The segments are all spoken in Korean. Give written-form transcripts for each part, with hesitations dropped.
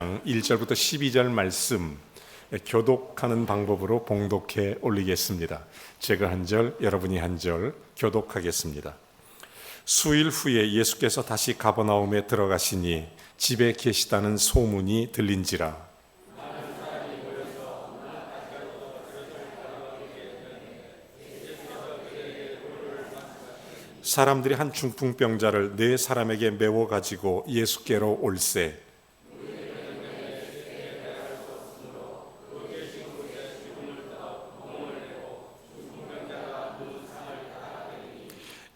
1절부터 12절 말씀 교독하는 방법으로 봉독해 올리겠습니다. 제가 한 절, 여러분이 한 절 교독하겠습니다. 수일 후에 예수께서 다시 가버나움에 들어가시니 집에 계시다는 소문이 들린지라. 사람들이 한 중풍병자를 네 사람에게 메워 가지고 예수께로 올세.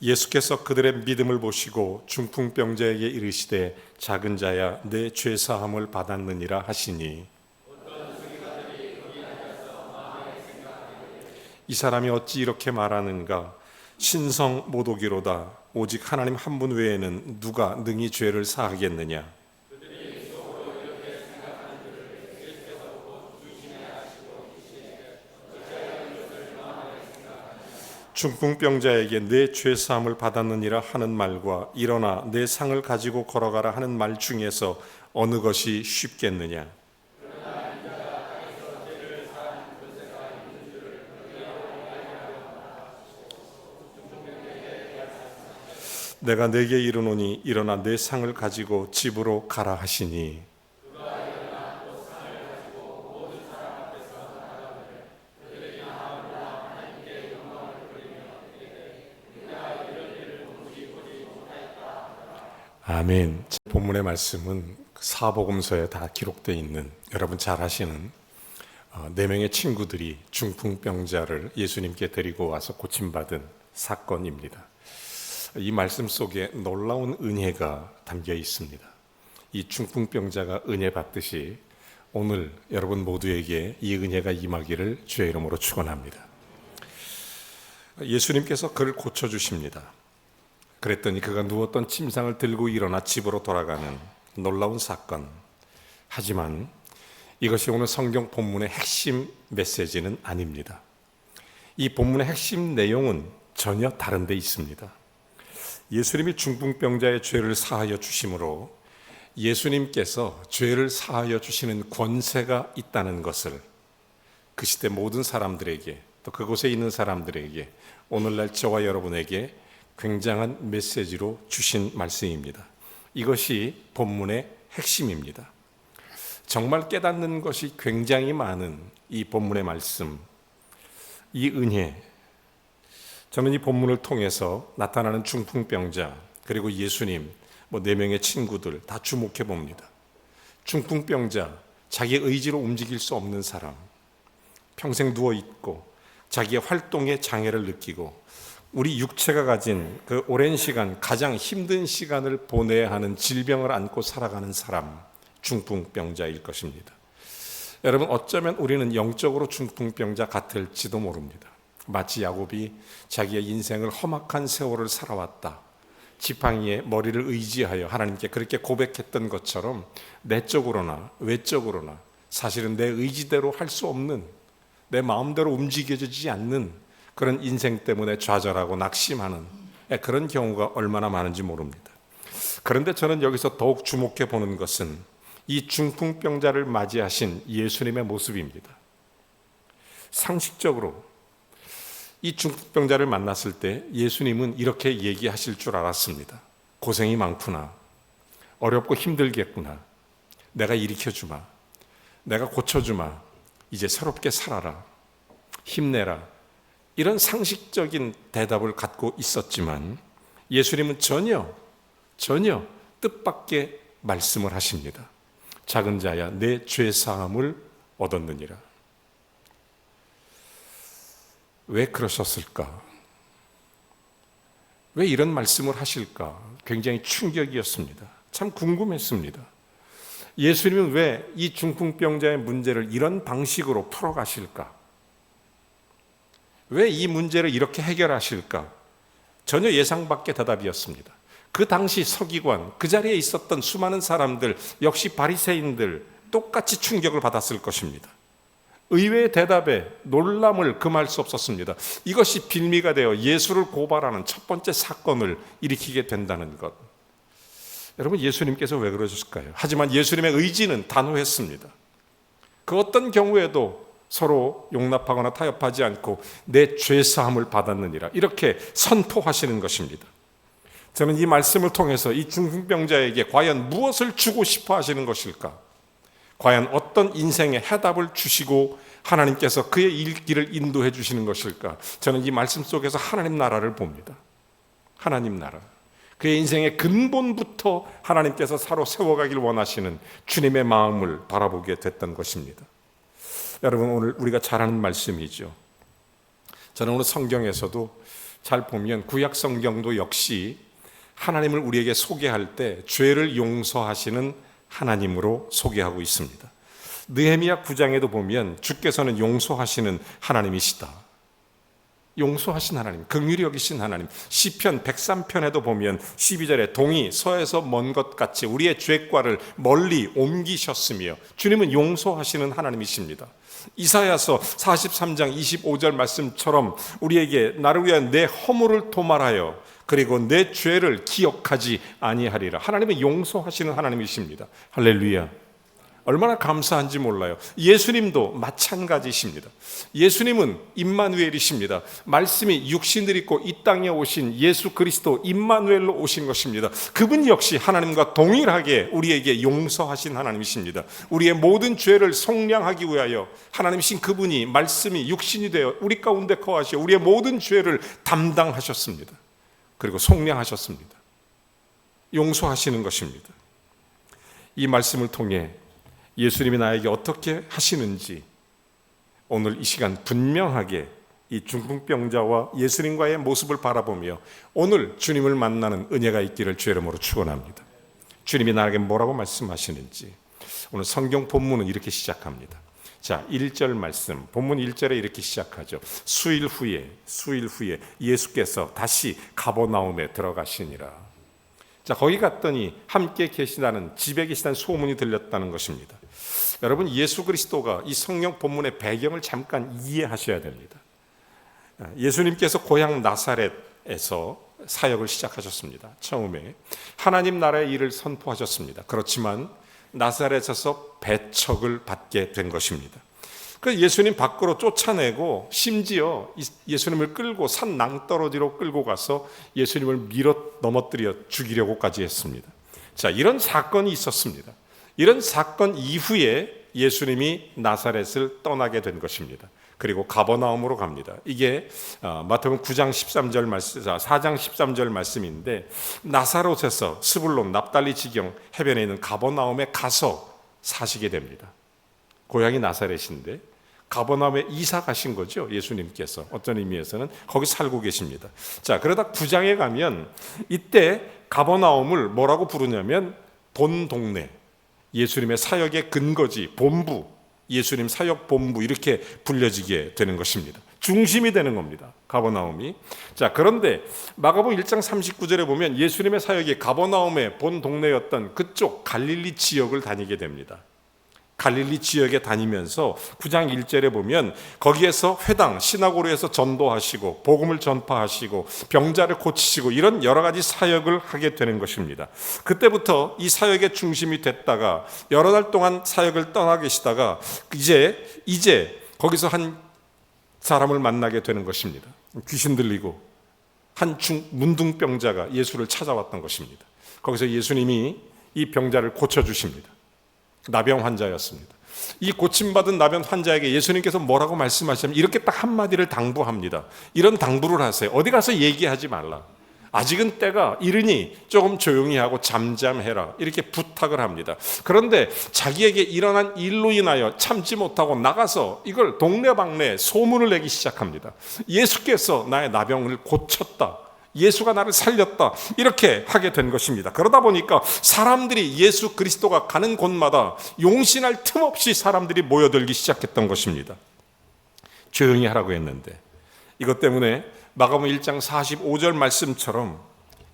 예수께서 그들의 믿음을 보시고 중풍병자에게 이르시되 작은 자야 내 죄 사함을 받았느니라 하시니, 이 사람이 어찌 이렇게 말하는가? 신성 못 오기로다. 오직 하나님 한 분 외에는 누가 능히 죄를 사하겠느냐? 중풍병자에게 내 죄 사함을 받았느니라 하는 말과 일어나 내 상을 가지고 걸어가라 하는 말 중에서 어느 것이 쉽겠느냐? 내가 네게 이르노니 일어나 내 상을 가지고 집으로 가라 하시니, 아멘. 본문의 말씀은 사복음서에 다 기록되어 있는, 여러분 잘 아시는 네 명의 친구들이 중풍병자를 예수님께 데리고 와서 고침받은 사건입니다. 이 말씀 속에 놀라운 은혜가 담겨 있습니다. 이 중풍병자가 은혜 받듯이 오늘 여러분 모두에게 이 은혜가 임하기를 주의 이름으로 축원합니다. 예수님께서 그를 고쳐주십니다. 그랬더니 그가 누웠던 침상을 들고 일어나 집으로 돌아가는 놀라운 사건. 하지만 이것이 오늘 성경 본문의 핵심 메시지는 아닙니다. 이 본문의 핵심 내용은 전혀 다른 데 있습니다. 예수님이 중풍병자의 죄를 사하여 주심으로 예수님께서 죄를 사하여 주시는 권세가 있다는 것을 그 시대 모든 사람들에게, 또 그곳에 있는 사람들에게, 오늘날 저와 여러분에게 굉장한 메시지로 주신 말씀입니다. 이것이 본문의 핵심입니다. 정말 깨닫는 것이 굉장히 많은 이 본문의 말씀, 이 은혜, 저는 이 본문을 통해서 나타나는 중풍병자 그리고 예수님, 네 명의 친구들 다 주목해 봅니다. 중풍병자, 자기의 의지로 움직일 수 없는 사람, 평생 누워있고 자기의 활동에 장애를 느끼고 우리 육체가 가진 그 오랜 시간, 가장 힘든 시간을 보내야 하는 질병을 안고 살아가는 사람, 중풍병자일 것입니다. 여러분, 어쩌면 우리는 영적으로 중풍병자 같을지도 모릅니다. 마치 야곱이 자기의 인생을 험악한 세월을 살아왔다, 지팡이에 머리를 의지하여 하나님께 그렇게 고백했던 것처럼 내적으로나 외적으로나 사실은 내 의지대로 할 수 없는, 내 마음대로 움직여지지 않는 그런 인생 때문에 좌절하고 낙심하는 그런 경우가 얼마나 많은지 모릅니다. 그런데 저는 여기서 더욱 주목해 보는 것은 이 중풍병자를 맞이하신 예수님의 모습입니다. 상식적으로 이 중풍병자를 만났을 때 예수님은 이렇게 얘기하실 줄 알았습니다. 고생이 많구나. 어렵고 힘들겠구나. 내가 일으켜주마. 내가 고쳐주마. 이제 새롭게 살아라. 힘내라. 이런 상식적인 대답을 갖고 있었지만 예수님은 전혀 뜻밖의 말씀을 하십니다. 작은 자야 내 죄 사함을 얻었느니라. 왜 그러셨을까? 왜 이런 말씀을 하실까? 굉장히 충격이었습니다. 참 궁금했습니다. 예수님은 왜 이 중풍병자의 문제를 이런 방식으로 풀어가실까? 왜 이 문제를 이렇게 해결하실까? 전혀 예상 밖의 대답이었습니다. 그 당시 서기관, 그 자리에 있었던 수많은 사람들, 역시 바리새인들 똑같이 충격을 받았을 것입니다. 의외의 대답에 놀람을 금할 수 없었습니다. 이것이 빌미가 되어 예수를 고발하는 첫 번째 사건을 일으키게 된다는 것. 여러분, 예수님께서 왜 그러셨을까요? 하지만 예수님의 의지는 단호했습니다. 그 어떤 경우에도 서로 용납하거나 타협하지 않고 내 죄사함을 받았느니라, 이렇게 선포하시는 것입니다. 저는 이 말씀을 통해서 이 중풍병자에게 과연 무엇을 주고 싶어 하시는 것일까? 과연 어떤 인생의 해답을 주시고 하나님께서 그의 길을 인도해 주시는 것일까? 저는 이 말씀 속에서 하나님 나라를 봅니다. 하나님 나라, 그의 인생의 근본부터 하나님께서 서로 세워가길 원하시는 주님의 마음을 바라보게 됐던 것입니다. 여러분, 오늘 우리가 잘 아는 말씀이죠. 저는 오늘 성경에서도 잘 보면 구약 성경도 역시 하나님을 우리에게 소개할 때 죄를 용서하시는 하나님으로 소개하고 있습니다. 느헤미야 9장에도 보면 주께서는 용서하시는 하나님이시다. 용서하신 하나님, 긍휼히 여기신 하나님. 시편 103편에도 보면 12절에 동이 서에서 먼 것 같이 우리의 죄과를 멀리 옮기셨으며, 주님은 용서하시는 하나님이십니다. 이사야서 43장 25절 말씀처럼 우리에게 나를 위한 내 허물을 도말하여 그리고 내 죄를 기억하지 아니하리라. 하나님은 용서하시는 하나님이십니다. 할렐루야. 얼마나 감사한지 몰라요. 예수님도 마찬가지십니다. 예수님은 임마누엘이십니다. 말씀이 육신을 입고 이 땅에 오신 예수 그리스도 임마누엘로 오신 것입니다. 그분 역시 하나님과 동일하게 우리에게 용서하신 하나님이십니다. 우리의 모든 죄를 속량하기 위하여 하나님이신 그분이 말씀이 육신이 되어 우리 가운데 거하시어 우리의 모든 죄를 담당하셨습니다. 그리고 속량하셨습니다. 용서하시는 것입니다. 이 말씀을 통해 예수님이 나에게 어떻게 하시는지 오늘 이 시간 분명하게 이 중풍병자와 예수님과의 모습을 바라보며 오늘 주님을 만나는 은혜가 있기를 주의 이름으로 축원합니다. 주님이 나에게 뭐라고 말씀하시는지 오늘 성경 본문은 이렇게 시작합니다. 자, 1절 말씀, 본문 1절에 이렇게 시작하죠. 수일 후에 예수께서 다시 가버나움에 들어가시니라. 자, 거기 갔더니 함께 계시다는, 집에 계시다는 소문이 들렸다는 것입니다. 여러분, 예수 그리스도가 이 성경 본문의 배경을 잠깐 이해하셔야 됩니다. 예수님께서 고향 나사렛에서 사역을 시작하셨습니다. 처음에 하나님 나라의 일을 선포하셨습니다. 그렇지만 나사렛에서 배척을 받게 된 것입니다. 그래서 예수님 밖으로 쫓아내고 심지어 예수님을 끌고 산 낭떠러지로 끌고 가서 예수님을 밀어 넘어뜨려 죽이려고까지 했습니다. 자, 이런 사건이 있었습니다. 이런 사건 이후에 예수님이 나사렛을 떠나게 된 것입니다. 그리고 가버나움으로 갑니다. 이게 마태복음 9장 13절 말씀, 4장 13절 말씀인데, 나사롯에서 스불론 납달리 지경 해변에 있는 가버나움에 가서 사시게 됩니다. 고향이 나사렛인데 가버나움에 이사 가신 거죠. 예수님께서 어떤 의미에서는 거기 살고 계십니다. 자, 그러다 9장에 가면 이때 가버나움을 뭐라고 부르냐면 본 동네, 예수님의 사역의 근거지, 본부, 예수님 사역 본부, 이렇게 불려지게 되는 것입니다. 중심이 되는 겁니다, 가버나움이. 자, 그런데 마가복음 1장 39절에 보면 예수님의 사역이 가버나움의 본 동네였던 그쪽 갈릴리 지역을 다니게 됩니다. 갈릴리 지역에 다니면서 9장 1절에 보면 거기에서 회당, 시나고르에서 전도하시고 복음을 전파하시고 병자를 고치시고 이런 여러 가지 사역을 하게 되는 것입니다. 그때부터 이 사역의 중심이 됐다가 여러 달 동안 사역을 떠나 계시다가 이제 거기서 한 사람을 만나게 되는 것입니다. 귀신 들리고 한 문둥병자가 예수를 찾아왔던 것입니다. 거기서 예수님이 이 병자를 고쳐주십니다. 나병 환자였습니다. 이 고침받은 나병 환자에게 예수님께서 뭐라고 말씀하시냐면 이렇게 딱 한마디를 당부합니다. 이런 당부를 하세요. 어디 가서 얘기하지 말라. 아직은 때가 이르니 조금 조용히 하고 잠잠해라. 이렇게 부탁을 합니다. 그런데 자기에게 일어난 일로 인하여 참지 못하고 나가서 이걸 동네방네 소문을 내기 시작합니다. 예수께서 나의 나병을 고쳤다. 예수가 나를 살렸다. 이렇게 하게 된 것입니다. 그러다 보니까 사람들이 예수 그리스도가 가는 곳마다 용신할 틈 없이 사람들이 모여들기 시작했던 것입니다. 조용히 하라고 했는데 이것 때문에 마가복음 1장 45절 말씀처럼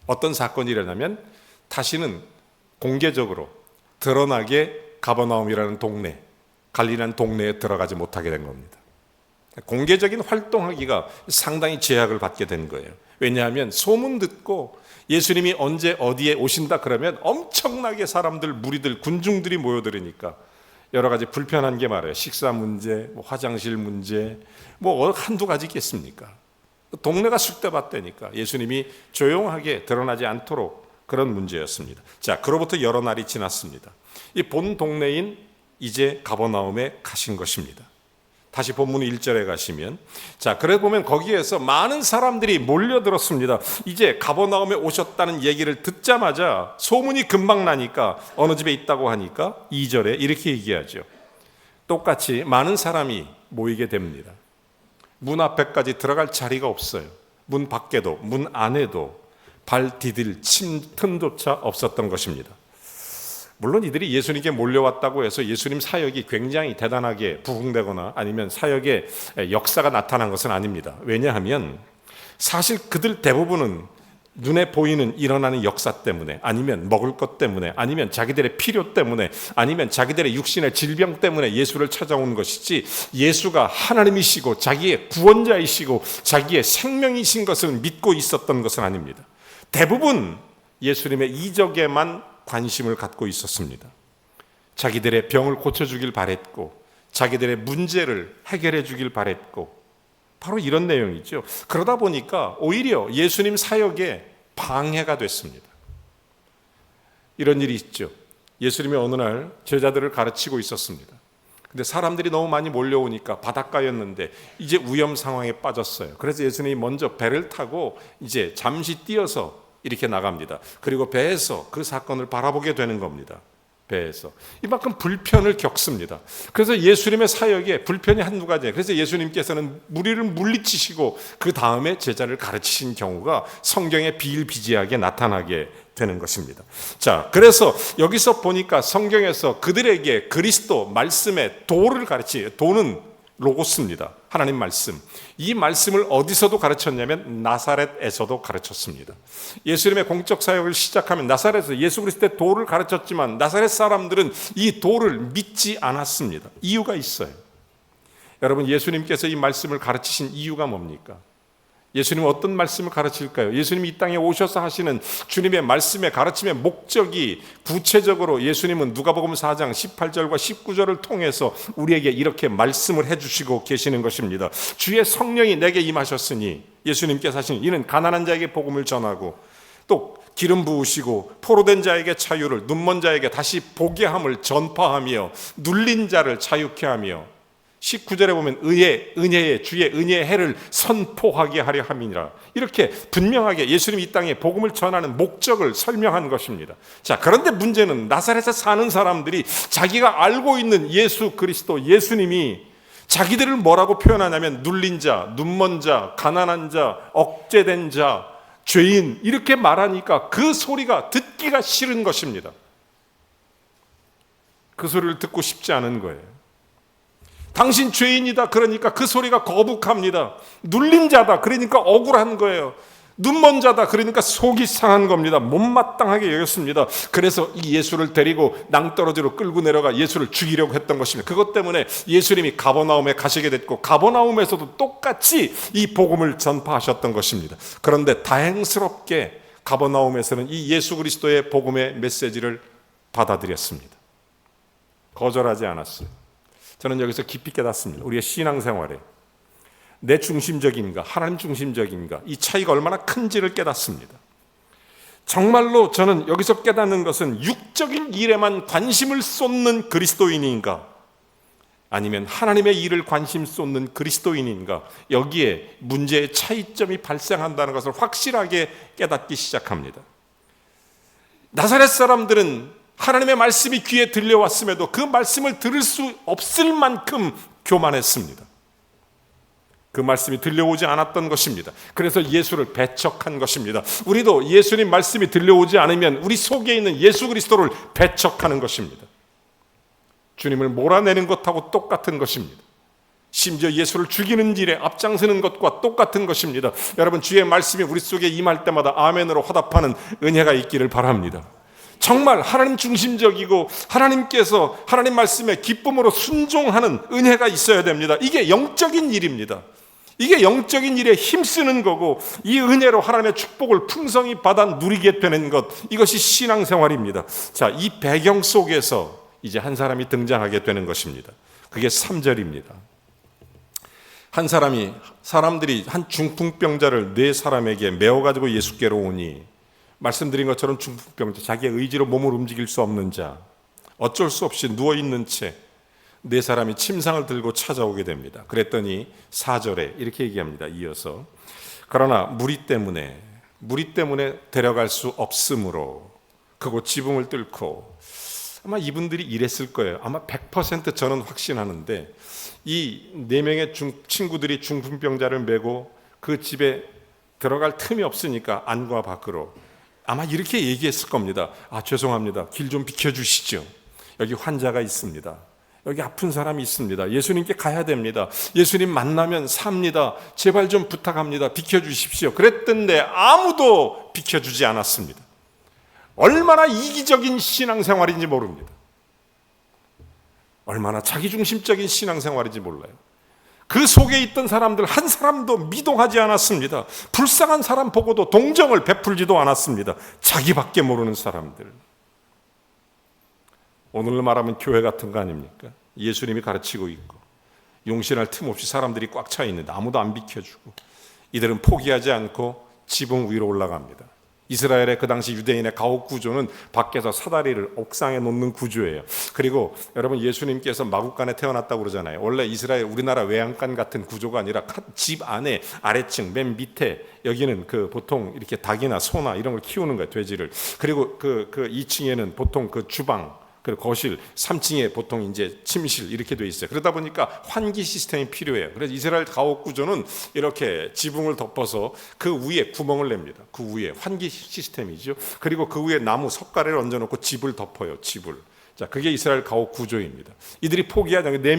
어떤 사건이 일어나면 다시는 공개적으로 드러나게 가버나움이라는 동네, 갈릴리라는 동네에 들어가지 못하게 된 겁니다. 공개적인 활동하기가 상당히 제약을 받게 된 거예요. 왜냐하면 소문 듣고 예수님이 언제 어디에 오신다 그러면 엄청나게 사람들, 무리들, 군중들이 모여들으니까 여러 가지 불편한 게 말이에요. 식사 문제, 화장실 문제, 한두 가지 있겠습니까? 동네가 쑥대밭대니까 예수님이 조용하게 드러나지 않도록 그런 문제였습니다. 자, 그로부터 여러 날이 지났습니다. 이 본 동네인 이제 가버나움에 가신 것입니다. 다시 본문 1절에 가시면, 자, 그래 보면 거기에서 많은 사람들이 몰려들었습니다. 이제 가버나움에 오셨다는 얘기를 듣자마자 소문이 금방 나니까 어느 집에 있다고 하니까 2절에 이렇게 얘기하죠. 똑같이 많은 사람이 모이게 됩니다. 문 앞에까지 들어갈 자리가 없어요. 문 밖에도 문 안에도 발 디딜 틈조차 없었던 것입니다. 물론 이들이 예수님께 몰려왔다고 해서 예수님 사역이 굉장히 대단하게 부흥되거나 아니면 사역의 역사가 나타난 것은 아닙니다. 왜냐하면 사실 그들 대부분은 눈에 보이는 일어나는 역사 때문에, 아니면 먹을 것 때문에, 아니면 자기들의 필요 때문에, 아니면 자기들의 육신의 질병 때문에 예수를 찾아온 것이지, 예수가 하나님이시고 자기의 구원자이시고 자기의 생명이신 것을 믿고 있었던 것은 아닙니다. 대부분 예수님의 이적에만 관심을 갖고 있었습니다. 자기들의 병을 고쳐주길 바랬고, 자기들의 문제를 해결해 주길 바랬고, 바로 이런 내용이죠. 그러다 보니까 오히려 예수님 사역에 방해가 됐습니다. 이런 일이 있죠. 예수님이 어느 날 제자들을 가르치고 있었습니다. 근데 사람들이 너무 많이 몰려오니까 바닷가였는데 이제 위험 상황에 빠졌어요. 그래서 예수님이 먼저 배를 타고 이제 잠시 뛰어서 이렇게 나갑니다. 그리고 배에서 그 사건을 바라보게 되는 겁니다. 배에서 이만큼 불편을 겪습니다. 그래서 예수님의 사역에 불편이 한두 가지예요. 그래서 예수님께서는 무리를 물리치시고 그 다음에 제자를 가르치신 경우가 성경에 비일비재하게 나타나게 되는 것입니다. 자, 그래서 여기서 보니까 성경에서 그들에게 그리스도 말씀의 도를 가르치요. 도는 로고스입니다. 하나님 말씀. 이 말씀을 어디서도 가르쳤냐면 나사렛에서도 가르쳤습니다. 예수님의 공적 사역을 시작하면 나사렛에서 예수 그리스도의 도를 가르쳤지만 나사렛 사람들은 이 도를 믿지 않았습니다. 이유가 있어요. 여러분, 예수님께서 이 말씀을 가르치신 이유가 뭡니까? 예수님은 어떤 말씀을 가르칠까요? 예수님이 이 땅에 오셔서 하시는 주님의 말씀의 가르침의 목적이 구체적으로 예수님은 누가복음 4장 18절과 19절을 통해서 우리에게 이렇게 말씀을 해주시고 계시는 것입니다. 주의 성령이 내게 임하셨으니, 예수님께서 하신 이는 가난한 자에게 복음을 전하고, 또 기름 부으시고 포로된 자에게 자유를, 눈먼 자에게 다시 보게 함을 전파하며 눌린 자를 자유케 하며, 19절에 보면 은혜의 주의 은혜의 해를 선포하게 하려 함이니라. 이렇게 분명하게 예수님이 이 땅에 복음을 전하는 목적을 설명한 것입니다. 자, 그런데 문제는 나사렛에 사는 사람들이 자기가 알고 있는 예수 그리스도, 예수님이 자기들을 뭐라고 표현하냐면 눌린 자, 눈먼 자, 가난한 자, 억제된 자, 죄인, 이렇게 말하니까 그 소리가 듣기가 싫은 것입니다. 그 소리를 듣고 싶지 않은 거예요. 당신 죄인이다 그러니까 그 소리가 거북합니다. 눌린 자다 그러니까 억울한 거예요. 눈먼 자다 그러니까 속이 상한 겁니다. 못마땅하게 여겼습니다. 그래서 이 예수를 데리고 낭떠러지로 끌고 내려가 예수를 죽이려고 했던 것입니다. 그것 때문에 예수님이 가버나움에 가시게 됐고, 가버나움에서도 똑같이 이 복음을 전파하셨던 것입니다. 그런데 다행스럽게 가버나움에서는 이 예수 그리스도의 복음의 메시지를 받아들였습니다. 거절하지 않았어요. 저는 여기서 깊이 깨닫습니다. 우리의 신앙생활에 내 중심적인가 하나님 중심적인가, 이 차이가 얼마나 큰지를 깨닫습니다. 정말로 저는 여기서 깨닫는 것은 육적인 일에만 관심을 쏟는 그리스도인인가, 아니면 하나님의 일을 관심 쏟는 그리스도인인가, 여기에 문제의 차이점이 발생한다는 것을 확실하게 깨닫기 시작합니다. 나사렛 사람들은 하나님의 말씀이 귀에 들려왔음에도 그 말씀을 들을 수 없을 만큼 교만했습니다. 그 말씀이 들려오지 않았던 것입니다. 그래서 예수를 배척한 것입니다. 우리도 예수님 말씀이 들려오지 않으면 우리 속에 있는 예수 그리스도를 배척하는 것입니다. 주님을 몰아내는 것하고 똑같은 것입니다. 심지어 예수를 죽이는 일에 앞장서는 것과 똑같은 것입니다. 여러분, 주의 말씀이 우리 속에 임할 때마다 아멘으로 화답하는 은혜가 있기를 바랍니다. 정말 하나님 중심적이고 하나님께서 하나님 말씀에 기쁨으로 순종하는 은혜가 있어야 됩니다. 이게 영적인 일입니다. 이게 영적인 일에 힘쓰는 거고 이 은혜로 하나님의 축복을 풍성히 받아 누리게 되는 것, 이것이 신앙생활입니다. 자, 이 배경 속에서 이제 한 사람이 등장하게 되는 것입니다. 그게 3절입니다. 한 사람들이 한 중풍병자를 네 사람에게 메어가지고 예수께로 오니, 말씀드린 것처럼 중풍병자, 자기의 의지로 몸을 움직일 수 없는 자, 어쩔 수 없이 누워있는 채 네 사람이 침상을 들고 찾아오게 됩니다. 그랬더니 4절에 이렇게 얘기합니다. 이어서 그러나 무리 때문에 데려갈 수 없으므로 그곳 지붕을 뚫고, 아마 이분들이 이랬을 거예요. 아마 100% 저는 확신하는데 이 네 명의 친구들이 중풍병자를 메고 그 집에 들어갈 틈이 없으니까 안과 밖으로 아마 이렇게 얘기했을 겁니다. 죄송합니다. 길 좀 비켜주시죠. 여기 환자가 있습니다. 여기 아픈 사람이 있습니다. 예수님께 가야 됩니다. 예수님 만나면 삽니다. 제발 좀 부탁합니다. 비켜주십시오. 그랬던데 아무도 비켜주지 않았습니다. 얼마나 이기적인 신앙생활인지 모릅니다. 얼마나 자기중심적인 신앙생활인지 몰라요. 그 속에 있던 사람들 한 사람도 미동하지 않았습니다. 불쌍한 사람 보고도 동정을 베풀지도 않았습니다. 자기밖에 모르는 사람들. 오늘로 말하면 교회 같은 거 아닙니까? 예수님이 가르치고 있고 용신할 틈 없이 사람들이 꽉 차 있는데 아무도 안 비켜주고, 이들은 포기하지 않고 지붕 위로 올라갑니다. 이스라엘의 그 당시 유대인의 가옥 구조는 밖에서 사다리를 옥상에 놓는 구조예요. 그리고 여러분, 예수님께서 마국간에 태어났다고 그러잖아요. 원래 이스라엘, 우리나라 외양간 같은 구조가 아니라 집 안에 아래층 맨 밑에, 여기는 그 보통 이렇게 닭이나 소나 이런 걸 키우는 거예요, 돼지를. 그리고 그 2층에는 보통 그 주방, 그리고 거실, 3층에 보통 이제 침실 이렇게 돼 있어요. 그러다 보니까 환기 시스템이 필요해요. 그래서 이스라엘 가옥 구조는 이렇게 지붕을 덮어서 그 위에 구멍을 냅니다. 그 위에 환기 시스템이죠. 그리고 그 위에 나무 석가래를 얹어놓고 집을 덮어요. 집을. 자, 그게 이스라엘 가옥 구조입니다. 이들이 포기하지 않고 네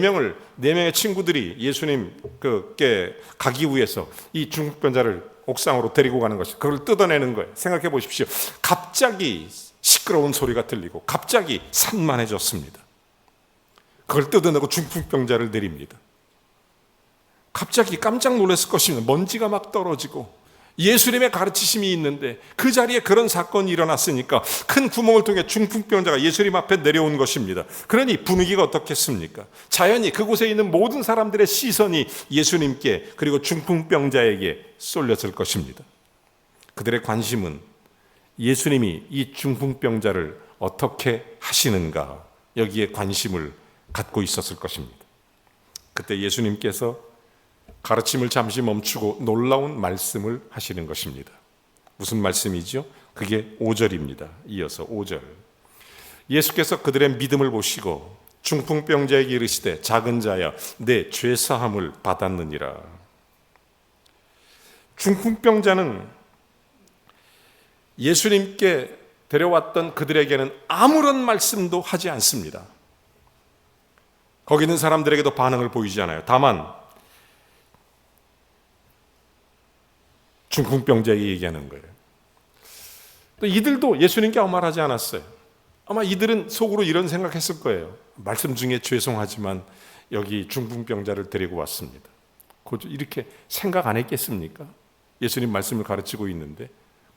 명의 친구들이 예수님께 가기 위해서 이 중풍병자를 옥상으로 데리고 가는 것이, 그걸 뜯어내는 거예요. 생각해 보십시오. 갑자기 시끄러운 소리가 들리고 갑자기 산만해졌습니다. 그걸 뜯어내고 중풍병자를 내립니다. 갑자기 깜짝 놀랐을 것입니다. 먼지가 막 떨어지고 예수님의 가르치심이 있는데 그 자리에 그런 사건이 일어났으니까 큰 구멍을 통해 중풍병자가 예수님 앞에 내려온 것입니다. 그러니 분위기가 어떻겠습니까? 자연히 그곳에 있는 모든 사람들의 시선이 예수님께, 그리고 중풍병자에게 쏠렸을 것입니다. 그들의 관심은 예수님이 이 중풍병자를 어떻게 하시는가, 여기에 관심을 갖고 있었을 것입니다. 그때 예수님께서 가르침을 잠시 멈추고 놀라운 말씀을 하시는 것입니다. 무슨 말씀이죠? 그게 5절입니다. 이어서 5절. 예수께서 그들의 믿음을 보시고 중풍병자에게 이르시되 작은 자야, 내 죄사함을 받았느니라. 중풍병자는 예수님께 데려왔던 그들에게는 아무런 말씀도 하지 않습니다. 거기 있는 사람들에게도 반응을 보이지 않아요. 다만 중풍병자에게 얘기하는 거예요. 또 이들도 예수님께 아무 말하지 않았어요. 아마 이들은 속으로 이런 생각했을 거예요. 말씀 중에 죄송하지만 여기 중풍병자를 데리고 왔습니다. 이렇게 생각 안 했겠습니까? 예수님 말씀을 가르치고 있는데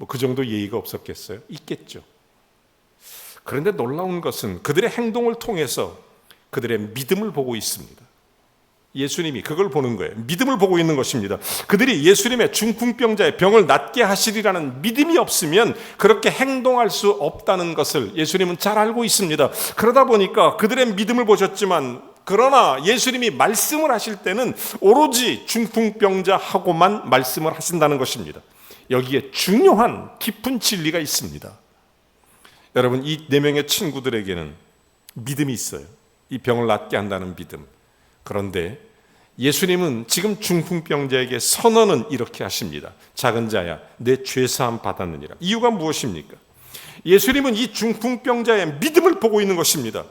그 정도 예의가 없었겠어요? 있겠죠. 그런데 놀라운 것은 그들의 행동을 통해서 그들의 믿음을 보고 있습니다. 예수님이 그걸 보는 거예요. 믿음을 보고 있는 것입니다. 그들이 예수님의 중풍병자의 병을 낫게 하시리라는 믿음이 없으면 그렇게 행동할 수 없다는 것을 예수님은 잘 알고 있습니다. 그러다 보니까 그들의 믿음을 보셨지만, 그러나 예수님이 말씀을 하실 때는 오로지 중풍병자하고만 말씀을 하신다는 것입니다. 여기에 중요한 깊은 진리가 있습니다. 여러분, 이 네 명의 친구들에게는 믿음이 있어요. 이 병을 낫게 한다는 믿음. 그런데 예수님은 지금 중풍병자에게 선언은 이렇게 하십니다. 작은 자야, 내 죄사함 받았느니라. 이유가 무엇입니까? 예수님은 이 중풍병자의 믿음을 보고 있는 것입니다.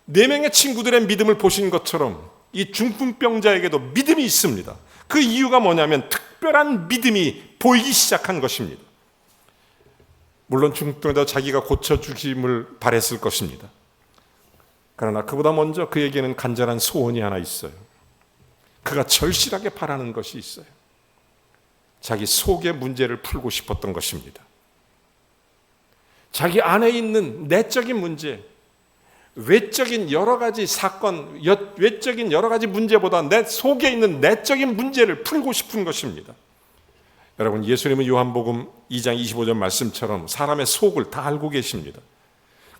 네 명의 친구들의 믿음을 보신 것처럼 이 중풍병자에게도 믿음이 있습니다. 그 이유가 뭐냐면 특별한 믿음이 보이기 시작한 것입니다. 물론 중풍병자 자기가 고쳐주심을 바랬을 것입니다. 그러나 그보다 먼저 그에게는 간절한 소원이 하나 있어요. 그가 절실하게 바라는 것이 있어요. 자기 속의 문제를 풀고 싶었던 것입니다. 자기 안에 있는 내적인 문제, 외적인 여러 가지 사건, 외적인 여러 가지 문제보다 내 속에 있는 내적인 문제를 풀고 싶은 것입니다. 여러분, 예수님은 요한복음 2장 25절 말씀처럼 사람의 속을 다 알고 계십니다.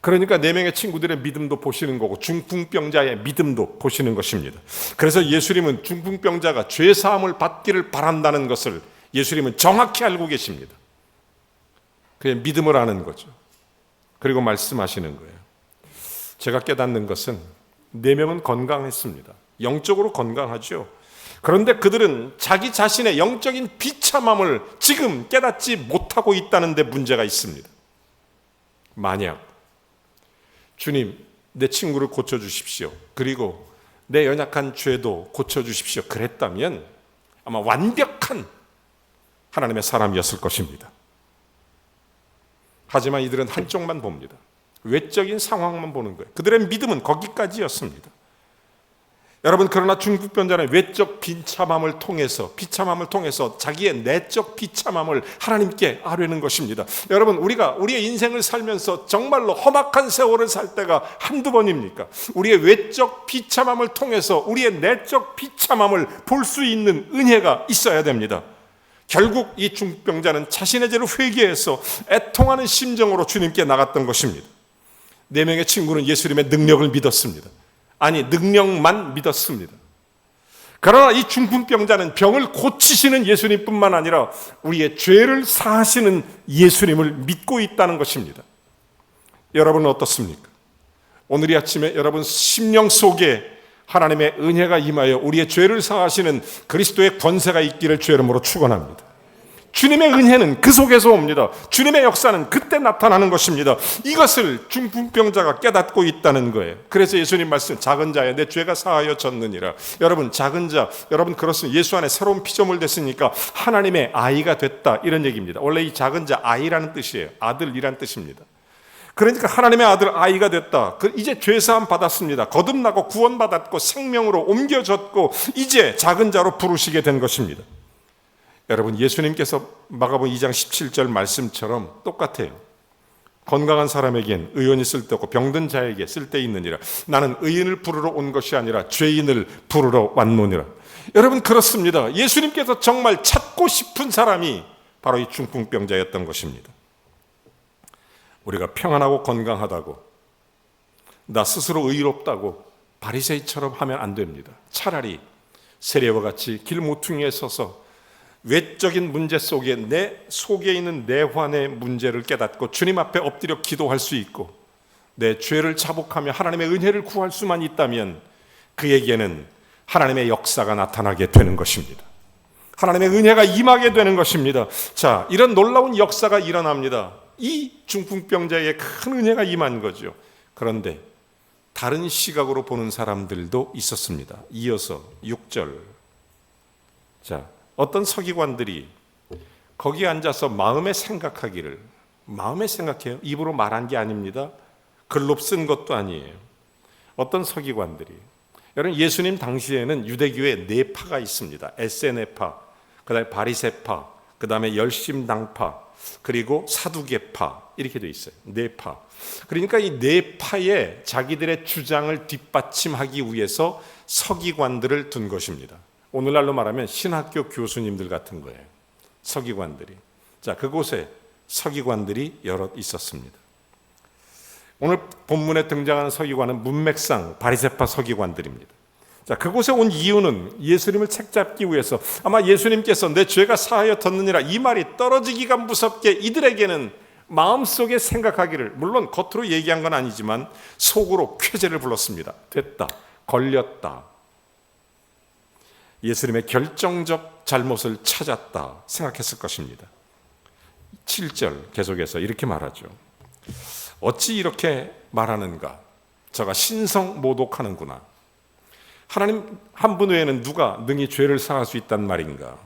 그러니까 4명의 친구들의 믿음도 보시는 거고 중풍병자의 믿음도 보시는 것입니다. 그래서 예수님은 중풍병자가 죄사함을 받기를 바란다는 것을 예수님은 정확히 알고 계십니다. 그의 믿음을 아는 거죠. 그리고 말씀하시는 거예요. 제가 깨닫는 것은 4명은 건강했습니다. 영적으로 건강하죠. 그런데 그들은 자기 자신의 영적인 비참함을 지금 깨닫지 못하고 있다는 데 문제가 있습니다. 만약 주님, 내 친구를 고쳐주십시오. 그리고 내 연약한 죄도 고쳐주십시오. 그랬다면 아마 완벽한 하나님의 사람이었을 것입니다. 하지만 이들은 한쪽만 봅니다. 외적인 상황만 보는 거예요. 그들의 믿음은 거기까지였습니다. 여러분, 그러나 중풍병자는 외적 비참함을 통해서 자기의 내적 비참함을 하나님께 아뢰는 것입니다. 여러분, 우리가 우리의 인생을 살면서 정말로 험악한 세월을 살 때가 한두 번입니까? 우리의 외적 비참함을 통해서 우리의 내적 비참함을 볼 수 있는 은혜가 있어야 됩니다. 결국 이 중풍병자는 자신의 죄를 회개해서 애통하는 심정으로 주님께 나갔던 것입니다. 4명의 친구는 예수님의 능력을 믿었습니다. 아니, 능력만 믿었습니다. 그러나 이 중풍병자는 병을 고치시는 예수님뿐만 아니라 우리의 죄를 사하시는 예수님을 믿고 있다는 것입니다. 여러분은 어떻습니까? 오늘 이 아침에 여러분 심령 속에 하나님의 은혜가 임하여 우리의 죄를 사하시는 그리스도의 권세가 있기를 주의 이름으로 축원합니다. 주님의 은혜는 그 속에서 옵니다. 주님의 역사는 그때 나타나는 것입니다. 이것을 중풍병자가 깨닫고 있다는 거예요. 그래서 예수님 말씀, 작은 자여 내 죄가 사하여졌느니라. 여러분, 작은 자, 여러분 그렇습니다. 예수 안에 새로운 피조물 됐으니까 하나님의 아이가 됐다, 이런 얘기입니다. 원래 이 작은 자, 아이라는 뜻이에요. 아들이란 뜻입니다. 그러니까 하나님의 아들 아이가 됐다. 이제 죄사함 받았습니다. 거듭나고 구원받았고 생명으로 옮겨졌고 이제 작은 자로 부르시게 된 것입니다. 여러분, 예수님께서 마가복음 2장 17절 말씀처럼 똑같아요. 건강한 사람에겐 의원이 쓸데없고 병든 자에게 쓸데있느니라. 나는 의인을 부르러 온 것이 아니라 죄인을 부르러 왔노니라. 여러분, 그렇습니다. 예수님께서 정말 찾고 싶은 사람이 바로 이 중풍병자였던 것입니다. 우리가 평안하고 건강하다고, 나 스스로 의롭다고 바리새인처럼 하면 안 됩니다. 차라리 세례와 같이 길 모퉁이에 서서 외적인 문제 속에 내 속에 있는 내환의 문제를 깨닫고 주님 앞에 엎드려 기도할 수 있고 내 죄를 자복하며 하나님의 은혜를 구할 수만 있다면 그에게는 하나님의 역사가 나타나게 되는 것입니다. 하나님의 은혜가 임하게 되는 것입니다. 자, 이런 놀라운 역사가 일어납니다. 이 중풍병자에게 큰 은혜가 임한 거죠. 그런데 다른 시각으로 보는 사람들도 있었습니다. 이어서 6절. 자, 어떤 서기관들이 거기 앉아서 마음에 생각하기를, 마음에 생각해요. 입으로 말한 게 아닙니다. 글로 쓴 것도 아니에요. 어떤 서기관들이, 여러분 예수님 당시에는 유대교에 4파가 있습니다. 에세네파, 그 다음에 바리새파, 그 다음에 열심당파, 그리고 사두개파, 이렇게 돼 있어요. 4파. 그러니까 이 4파의 자기들의 주장을 뒷받침하기 위해서 서기관들을 둔 것입니다. 오늘날로 말하면 신학교 교수님들 같은 거예요. 서기관들이. 자, 그곳에 서기관들이 여럿 있었습니다. 오늘 본문에 등장하는 서기관은 문맥상 바리새파 서기관들입니다. 자, 그곳에 온 이유는 예수님을 책잡기 위해서, 아마 예수님께서 내 죄가 사하여졌느니라 이 말이 떨어지기가 무섭게 이들에게는 마음속에 생각하기를, 물론 겉으로 얘기한 건 아니지만 속으로 쾌재를 불렀습니다. 됐다, 걸렸다, 예수님의 결정적 잘못을 찾았다 생각했을 것입니다. 7절 계속해서 이렇게 말하죠. 어찌 이렇게 말하는가? 저가 신성모독하는구나. 하나님 한 분 외에는 누가 능히 죄를 사할 수 있단 말인가?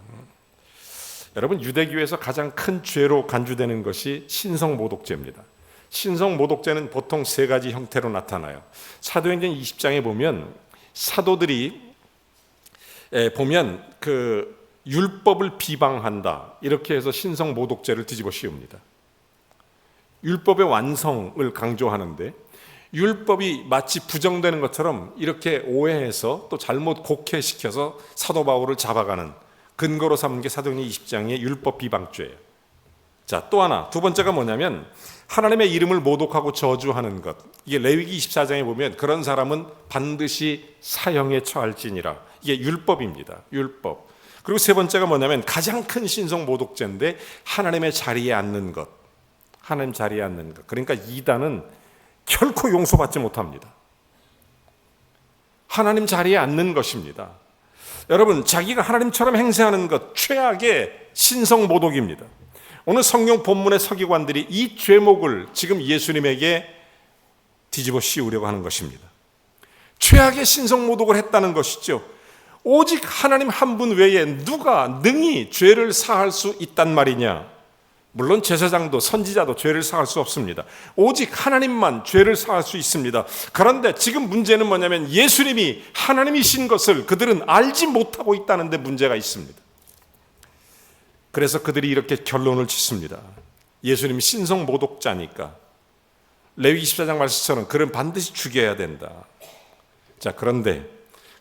여러분, 유대교에서 가장 큰 죄로 간주되는 것이 신성모독죄입니다. 신성모독죄는 보통 3가지 형태로 나타나요. 사도행전 20장에 보면 사도들이 보면 그 율법을 비방한다 이렇게 해서 신성모독죄를 뒤집어 씌웁니다. 율법의 완성을 강조하는데 율법이 마치 부정되는 것처럼 이렇게 오해해서 또 잘못 곡해시켜서 사도 바울을 잡아가는 근거로 삼는 게 사도행전 20장의 율법 비방죄예요. 자, 또 하나, 두 번째가 뭐냐면 하나님의 이름을 모독하고 저주하는 것. 이게 레위기 24장에 보면 그런 사람은 반드시 사형에 처할지니라. 이게 율법입니다. 율법. 그리고 세 번째가 뭐냐면 가장 큰 신성 모독죄인데 하나님의 자리에 앉는 것. 하나님 자리에 앉는 것. 그러니까 이단은 결코 용서받지 못합니다. 하나님 자리에 앉는 것입니다. 여러분, 자기가 하나님처럼 행세하는 것, 최악의 신성 모독입니다. 오늘 성경 본문의 서기관들이 이 죄목을 지금 예수님에게 뒤집어 씌우려고 하는 것입니다. 최악의 신성 모독을 했다는 것이죠. 오직 하나님 한 분 외에 누가 능히 죄를 사할 수 있단 말이냐? 물론 제사장도 선지자도 죄를 사할 수 없습니다. 오직 하나님만 죄를 사할 수 있습니다. 그런데 지금 문제는 뭐냐면 예수님이 하나님이신 것을 그들은 알지 못하고 있다는 데 문제가 있습니다. 그래서 그들이 이렇게 결론을 짓습니다. 예수님이 신성 모독자니까 레위 24장 말씀처럼 그는 반드시 죽여야 된다. 자, 그런데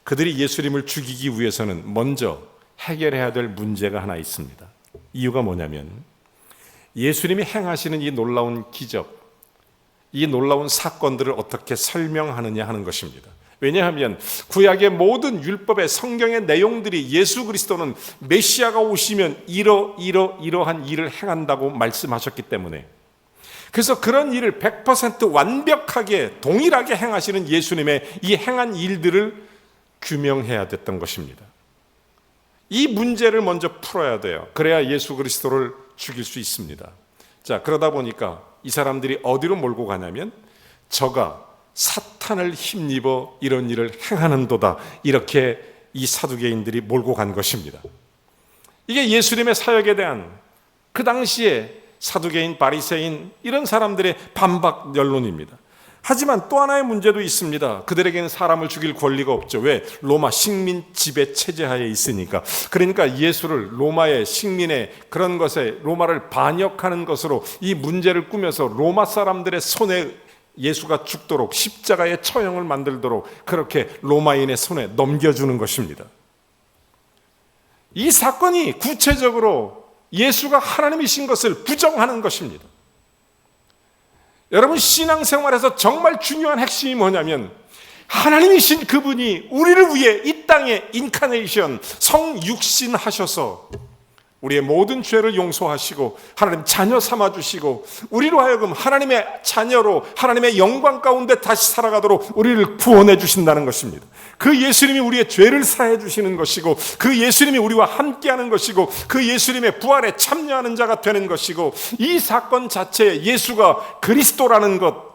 그들이 예수님을 죽이기 위해서는 먼저 해결해야 될 문제가 하나 있습니다. 이유가 뭐냐면 예수님이 행하시는 이 놀라운 기적, 이 놀라운 사건들을 어떻게 설명하느냐 하는 것입니다. 왜냐하면 구약의 모든 율법의 성경의 내용들이 예수 그리스도는 메시아가 오시면 이러한 일을 행한다고 말씀하셨기 때문에, 그래서 그런 일을 100% 완벽하게 동일하게 행하시는 예수님의 이 행한 일들을 규명해야 됐던 것입니다. 이 문제를 먼저 풀어야 돼요. 그래야 예수 그리스도를 죽일 수 있습니다. 자, 그러다 보니까 이 사람들이 어디로 몰고 가냐면 저가 사탄을 힘입어 이런 일을 행하는도다, 이렇게 이 사두개인들이 몰고 간 것입니다. 이게 예수님의 사역에 대한 그 당시에 사두개인, 바리새인 이런 사람들의 반박 연론입니다. 하지만 또 하나의 문제도 있습니다. 그들에게는 사람을 죽일 권리가 없죠. 왜? 로마 식민 지배 체제하에 있으니까. 그러니까 예수를 로마의 식민의 그런 것에 로마를 반역하는 것으로 이 문제를 꾸며서 로마 사람들의 손에 예수가 죽도록 십자가의 처형을 만들도록 그렇게 로마인의 손에 넘겨주는 것입니다. 이 사건이 구체적으로 예수가 하나님이신 것을 부정하는 것입니다. 여러분, 신앙생활에서 정말 중요한 핵심이 뭐냐면 하나님이신 그분이 우리를 위해 이 땅에 인카네이션, 성육신하셔서 우리의 모든 죄를 용서하시고 하나님 자녀 삼아주시고 우리로 하여금 하나님의 자녀로 하나님의 영광 가운데 다시 살아가도록 우리를 구원해 주신다는 것입니다. 그 예수님이 우리의 죄를 사해 주시는 것이고, 그 예수님이 우리와 함께하는 것이고, 그 예수님의 부활에 참여하는 자가 되는 것이고, 이 사건 자체에 예수가 그리스도라는 것,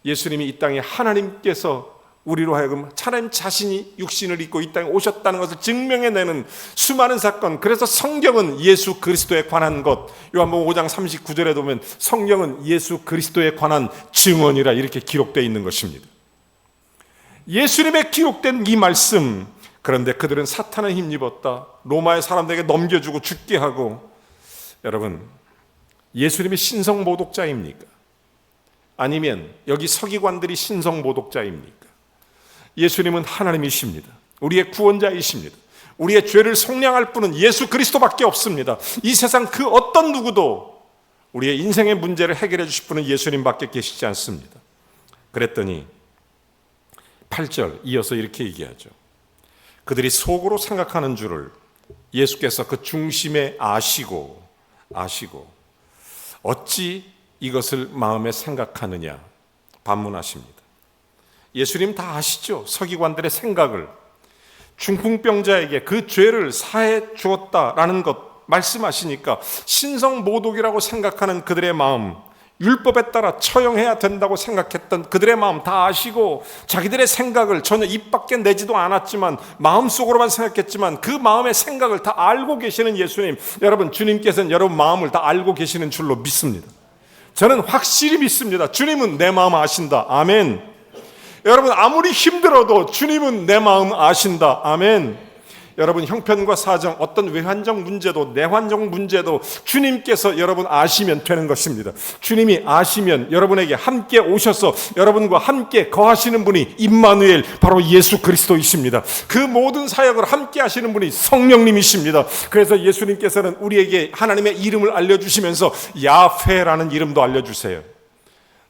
예수님이 이 땅에 하나님께서 우리로 하여금 하나님 자신이 육신을 입고 이 땅에 오셨다는 것을 증명해내는 수많은 사건. 그래서 성경은 예수 그리스도에 관한 것, 요한복음 5장 39절에 보면 성경은 예수 그리스도에 관한 증언이라 이렇게 기록되어 있는 것입니다. 예수님의 기록된 이 말씀, 그런데 그들은 사탄을 힘입었다, 로마의 사람들에게 넘겨주고 죽게 하고. 여러분, 예수님이 신성모독자입니까? 아니면 여기 서기관들이 신성모독자입니까? 예수님은 하나님이십니다. 우리의 구원자이십니다. 우리의 죄를 속량할 분은 예수 그리스도밖에 없습니다. 이 세상 그 어떤 누구도 우리의 인생의 문제를 해결해 주실 분은 예수님밖에 계시지 않습니다. 그랬더니 8절 이어서 이렇게 얘기하죠. 그들이 속으로 생각하는 줄을 예수께서 그 중심에 아시고 어찌 이것을 마음에 생각하느냐 반문하십니다. 예수님 다 아시죠? 서기관들의 생각을. 중풍병자에게 그 죄를 사해 주었다라는 것 말씀하시니까 신성모독이라고 생각하는 그들의 마음, 율법에 따라 처형해야 된다고 생각했던 그들의 마음 다 아시고, 자기들의 생각을 전혀 입 밖에 내지도 않았지만 마음속으로만 생각했지만 그 마음의 생각을 다 알고 계시는 예수님, 여러분, 주님께서는 여러분 마음을 다 알고 계시는 줄로 믿습니다. 저는 확실히 믿습니다. 주님은 내 마음 아신다. 아멘. 여러분, 아무리 힘들어도 주님은 내 마음 아신다. 아멘. 여러분 형편과 사정, 어떤 외환적 문제도 내환적 문제도 주님께서 여러분 아시면 되는 것입니다. 주님이 아시면 여러분에게 함께 오셔서 여러분과 함께 거하시는 분이 임마누엘, 바로 예수 그리스도이십니다. 그 모든 사역을 함께 하시는 분이 성령님이십니다. 그래서 예수님께서는 우리에게 하나님의 이름을 알려주시면서 야훼라는 이름도 알려주세요.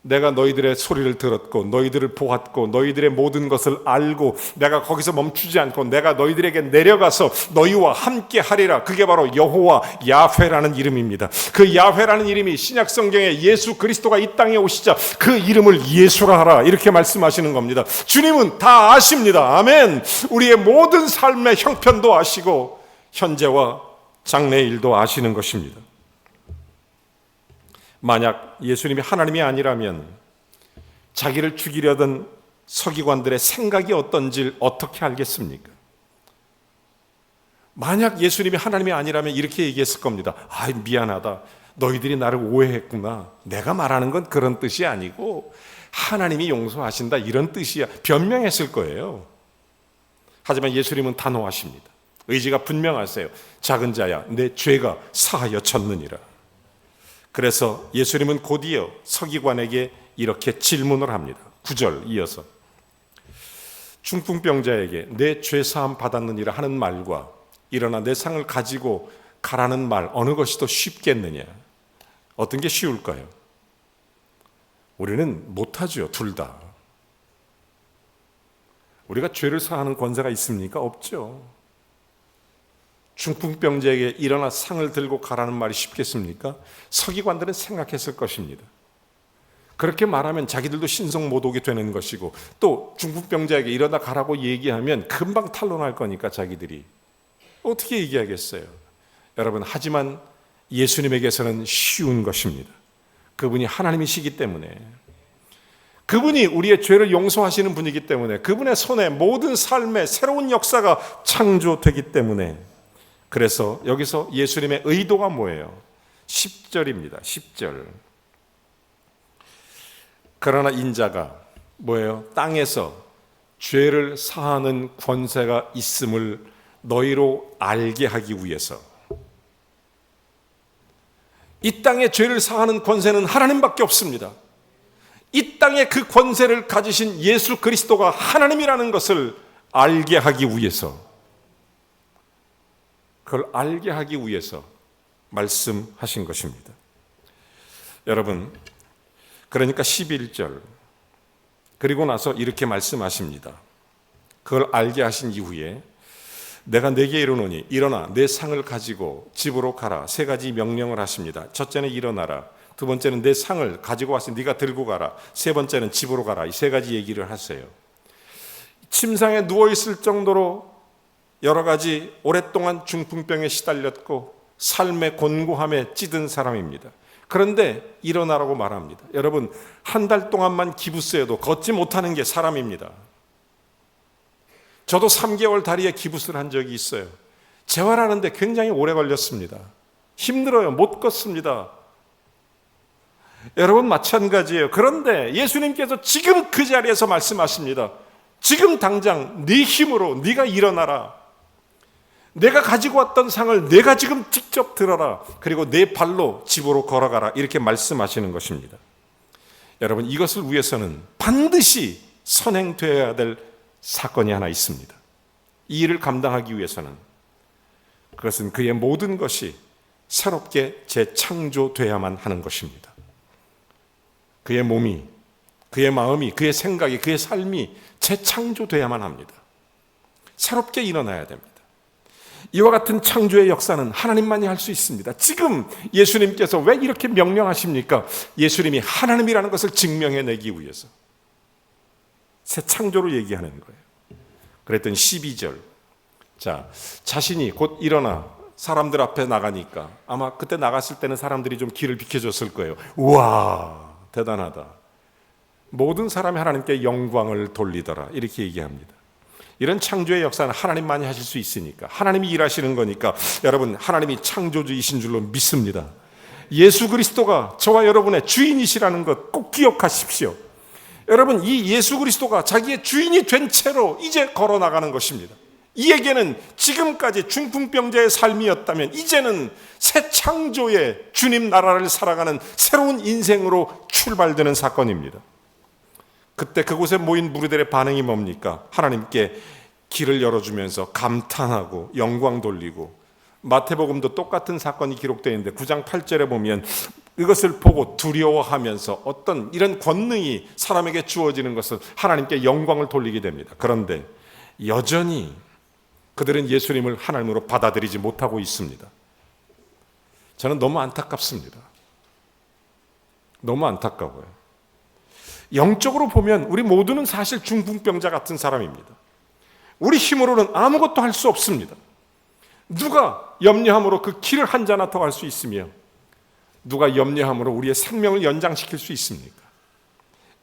내가 너희들의 소리를 들었고 너희들을 보았고 너희들의 모든 것을 알고 내가 거기서 멈추지 않고 내가 너희들에게 내려가서 너희와 함께 하리라. 그게 바로 여호와 야훼라는 이름입니다. 그 야훼라는 이름이 신약 성경에 예수 그리스도가 이 땅에 오시자 그 이름을 예수라 하라, 이렇게 말씀하시는 겁니다. 주님은 다 아십니다. 아멘. 우리의 모든 삶의 형편도 아시고 현재와 장래의 일도 아시는 것입니다. 만약 예수님이 하나님이 아니라면 자기를 죽이려던 서기관들의 생각이 어떤지 어떻게 알겠습니까? 만약 예수님이 하나님이 아니라면 이렇게 얘기했을 겁니다. 아, 미안하다. 너희들이 나를 오해했구나. 내가 말하는 건 그런 뜻이 아니고 하나님이 용서하신다, 이런 뜻이야. 변명했을 거예요. 하지만 예수님은 단호하십니다. 의지가 분명하세요. 작은 자야, 내 죄가 사하여졌느니라. 그래서 예수님은 곧이어 서기관에게 이렇게 질문을 합니다. 9절 이어서 중풍병자에게 내 죄 사함 받았느니라 하는 말과 일어나 내 상을 가지고 가라는 말, 어느 것이 더 쉽겠느냐? 어떤 게 쉬울까요? 우리는 못하죠, 둘 다. 우리가 죄를 사하는 권세가 있습니까? 없죠. 중풍병자에게 일어나 상을 들고 가라는 말이 쉽겠습니까? 서기관들은 생각했을 것입니다. 그렇게 말하면 자기들도 신성 못 오게 되는 것이고, 또 중풍병자에게 일어나 가라고 얘기하면 금방 탄론할 거니까 자기들이 어떻게 얘기하겠어요? 여러분, 하지만 예수님에게서는 쉬운 것입니다. 그분이 하나님이시기 때문에, 그분이 우리의 죄를 용서하시는 분이기 때문에, 그분의 손에 모든 삶의 새로운 역사가 창조되기 때문에, 그래서 여기서 예수님의 의도가 뭐예요? 10절입니다. 10절. 그러나 인자가 뭐예요? 땅에서 죄를 사하는 권세가 있음을 너희로 알게 하기 위해서. 이 땅에 죄를 사하는 권세는 하나님밖에 없습니다. 이 땅에 그 권세를 가지신 예수 그리스도가 하나님이라는 것을 알게 하기 위해서, 그걸 알게 하기 위해서 말씀하신 것입니다. 여러분, 그러니까 11절 그리고 나서 이렇게 말씀하십니다. 그걸 알게 하신 이후에 내가 네게 이르노니 일어나 내 상을 가지고 집으로 가라. 세 가지 명령을 하십니다. 첫째는 일어나라. 두 번째는 내 상을 가지고 와서 네가 들고 가라. 세 번째는 집으로 가라. 이 세 가지 얘기를 하세요. 침상에 누워있을 정도로 여러 가지 오랫동안 중풍병에 시달렸고 삶의 곤고함에 찌든 사람입니다. 그런데 일어나라고 말합니다. 여러분, 한 달 동안만 기부스여도 걷지 못하는 게 사람입니다. 저도 3개월 다리에 기부스를 한 적이 있어요. 재활하는데 굉장히 오래 걸렸습니다. 힘들어요. 못 걷습니다. 여러분, 마찬가지예요. 그런데 예수님께서 지금 그 자리에서 말씀하십니다. 지금 당장 네 힘으로 네가 일어나라. 내가 가지고 왔던 상을 내가 지금 직접 들어라. 그리고 내 발로 집으로 걸어가라. 이렇게 말씀하시는 것입니다. 여러분, 이것을 위해서는 반드시 선행되어야 될 사건이 하나 있습니다. 이 일을 감당하기 위해서는 그것은 그의 모든 것이 새롭게 재창조되어야만 하는 것입니다. 그의 몸이, 그의 마음이, 그의 생각이, 그의 삶이 재창조되어야만 합니다. 새롭게 일어나야 됩니다. 이와 같은 창조의 역사는 하나님만이 할 수 있습니다. 지금 예수님께서 왜 이렇게 명령하십니까? 예수님이 하나님이라는 것을 증명해내기 위해서 새 창조로 얘기하는 거예요. 그랬더니 12절, 자, 자신이 곧 일어나 사람들 앞에 나가니까 아마 그때 나갔을 때는 사람들이 좀 길을 비켜줬을 거예요. 우와, 대단하다. 모든 사람이 하나님께 영광을 돌리더라. 이렇게 얘기합니다. 이런 창조의 역사는 하나님만이 하실 수 있으니까, 하나님이 일하시는 거니까 여러분, 하나님이 창조주이신 줄로 믿습니다. 예수 그리스도가 저와 여러분의 주인이시라는 것 꼭 기억하십시오. 여러분, 이 예수 그리스도가 자기의 주인이 된 채로 이제 걸어나가는 것입니다. 이에게는 지금까지 중풍병자의 삶이었다면 이제는 새 창조의 주님 나라를 살아가는 새로운 인생으로 출발되는 사건입니다. 그때 그곳에 모인 무리들의 반응이 뭡니까? 하나님께 길을 열어주면서 감탄하고 영광 돌리고, 마태복음도 똑같은 사건이 기록되어 있는데 9장 8절에 보면 이것을 보고 두려워하면서 어떤 이런 권능이 사람에게 주어지는 것은 하나님께 영광을 돌리게 됩니다. 그런데 여전히 그들은 예수님을 하나님으로 받아들이지 못하고 있습니다. 저는 너무 안타깝습니다. 너무 안타까워요. 영적으로 보면 우리 모두는 사실 중풍병자 같은 사람입니다. 우리 힘으로는 아무것도 할 수 없습니다. 누가 염려함으로 그 길을 한 잔나 더 갈 수 있으며 누가 염려함으로 우리의 생명을 연장시킬 수 있습니까?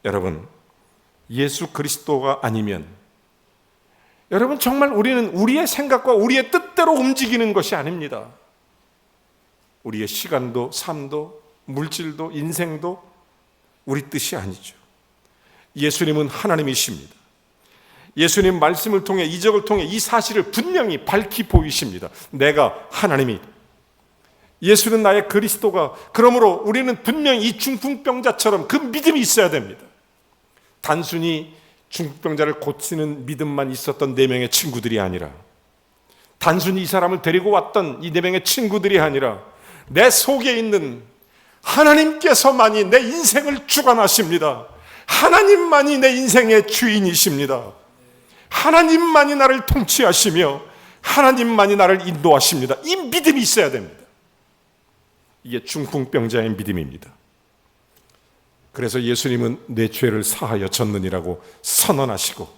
여러분, 예수 그리스도가 아니면 여러분 정말 우리는 우리의 생각과 우리의 뜻대로 움직이는 것이 아닙니다. 우리의 시간도 삶도 물질도 인생도 우리 뜻이 아니죠. 예수님은 하나님이십니다. 예수님 말씀을 통해 이적을 통해 이 사실을 분명히 밝히 보이십니다. 내가 하나님이다. 예수는 나의 그리스도가. 그러므로 우리는 분명히 이 중풍병자처럼 그 믿음이 있어야 됩니다. 단순히 중풍병자를 고치는 믿음만 있었던 4명의 친구들이 아니라, 단순히 이 사람을 데리고 왔던 이 4명의 친구들이 아니라 내 속에 있는 하나님께서만이 내 인생을 주관하십니다. 하나님만이 내 인생의 주인이십니다. 하나님만이 나를 통치하시며 하나님만이 나를 인도하십니다. 이 믿음이 있어야 됩니다. 이게 중풍병자의 믿음입니다. 그래서 예수님은 내 죄를 사하여 졌느니라고 선언하시고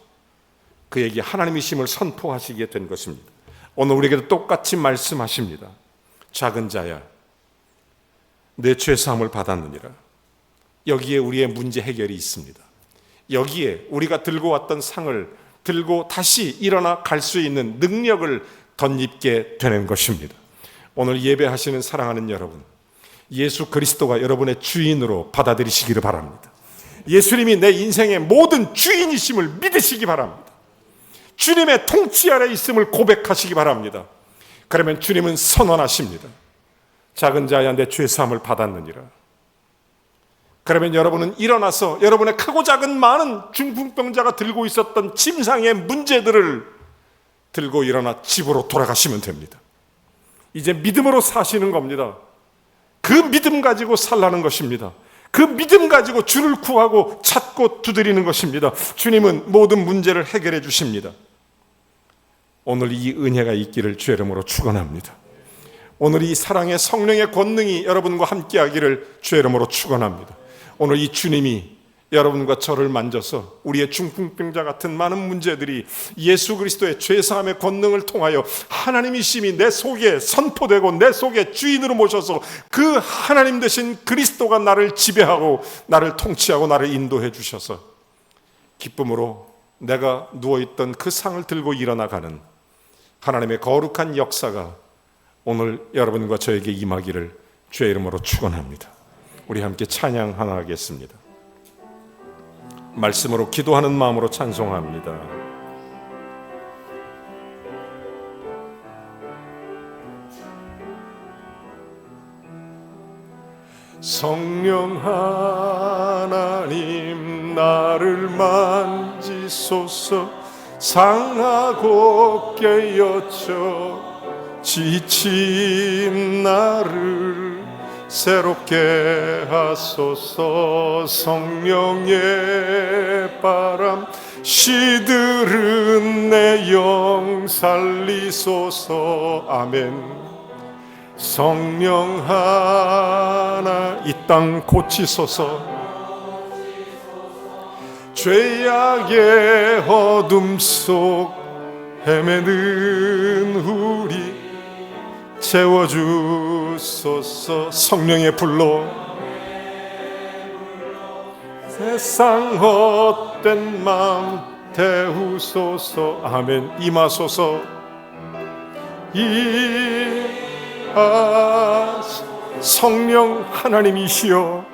그에게 하나님이심을 선포하시게 된 것입니다. 오늘 우리에게도 똑같이 말씀하십니다. 작은 자야, 내 죄 사함을 받았느니라. 여기에 우리의 문제 해결이 있습니다. 여기에 우리가 들고 왔던 상을 들고 다시 일어나 갈 수 있는 능력을 덧입게 되는 것입니다. 오늘 예배하시는 사랑하는 여러분, 예수 그리스도가 여러분의 주인으로 받아들이시기를 바랍니다. 예수님이 내 인생의 모든 주인이심을 믿으시기 바랍니다. 주님의 통치 아래 있음을 고백하시기 바랍니다. 그러면 주님은 선언하십니다. 작은 자야, 내 죄 사함을 받았느니라. 그러면 여러분은 일어나서 여러분의 크고 작은 많은 중풍병자가 들고 있었던 침상의 문제들을 들고 일어나 집으로 돌아가시면 됩니다. 이제 믿음으로 사시는 겁니다. 그 믿음 가지고 살라는 것입니다. 그 믿음 가지고 주를 구하고 찾고 두드리는 것입니다. 주님은 모든 문제를 해결해 주십니다. 오늘 이 은혜가 있기를 주의 이름으로 축원합니다. 오늘 이 사랑의 성령의 권능이 여러분과 함께하기를 주의 이름으로 축원합니다. 오늘 이 주님이 여러분과 저를 만져서 우리의 중풍병자 같은 많은 문제들이 예수 그리스도의 죄사함의 권능을 통하여 하나님이심이 내 속에 선포되고 내 속에 주인으로 모셔서 그 하나님 되신 그리스도가 나를 지배하고 나를 통치하고 나를 인도해 주셔서 기쁨으로 내가 누워있던 그 상을 들고 일어나가는 하나님의 거룩한 역사가 오늘 여러분과 저에게 임하기를 주의 이름으로 축원합니다. 우리 함께 찬양 하나 하겠습니다. 말씀으로 기도하는 마음으로 찬송합니다. 성령 하나님 나를 만지소서. 상하고 깨어져 지친 나를 새롭게 하소서. 성령의 바람 시들은 내 영 살리소서. 아멘. 성령 하나 이 땅 고치소서. 죄악의 어둠 속 헤매는 우리 채워주소서. 성령의 불로 세상 헛된 마음 태우소서. 아멘. 임하소서. 성령 하나님이시여,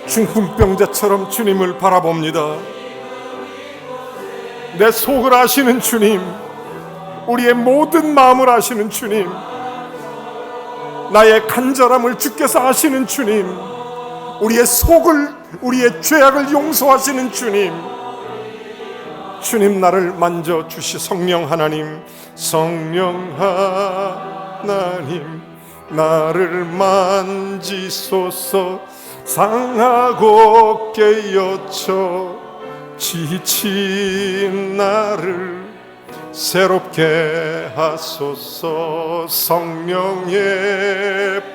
중풍병자처럼 주님을 바라봅니다. 내 속을 아시는 주님, 우리의 모든 마음을 아시는 주님, 나의 간절함을 주께서 아시는 주님, 우리의 속을, 우리의 죄악을 용서하시는 주님, 주님 나를 만져주시. 성령 하나님, 성령 하나님 나를 만지소서. 상하고 깨어져 지친 나를 새롭게 하소서. 성령의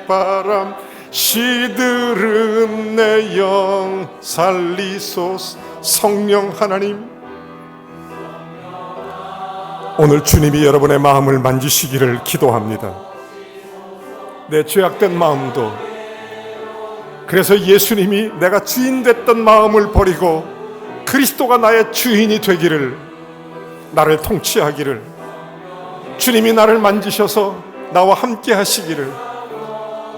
바람 시들은 내 영 살리소서. 성령 하나님, 오늘 주님이 여러분의 마음을 만지시기를 기도합니다. 내 죄악된 마음도, 그래서 예수님이 내가 주인 됐던 마음을 버리고 그리스도가 나의 주인이 되기를, 나를 통치하기를, 주님이 나를 만지셔서 나와 함께 하시기를,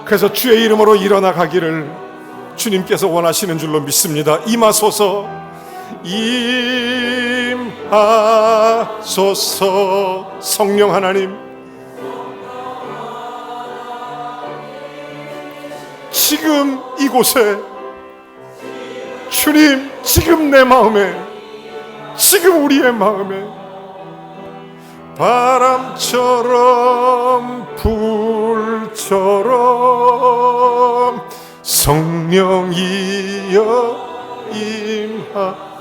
그래서 주의 이름으로 일어나 가기를 주님께서 원하시는 줄로 믿습니다. 임하소서, 임하소서. 성령 하나님, 지금 이곳에, 주님 지금 내 마음에, 지금 우리의 마음에 바람처럼 불처럼 성령이여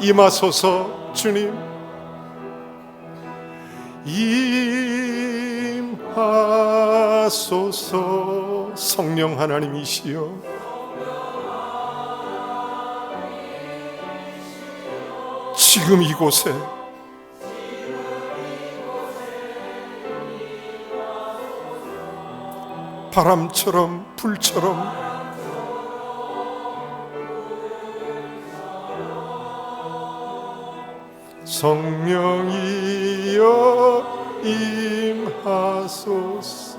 임하소서. 주님 임하소서. 성령 하나님이시여, 지금 이곳에 바람처럼 불처럼 성령이여 임하소서.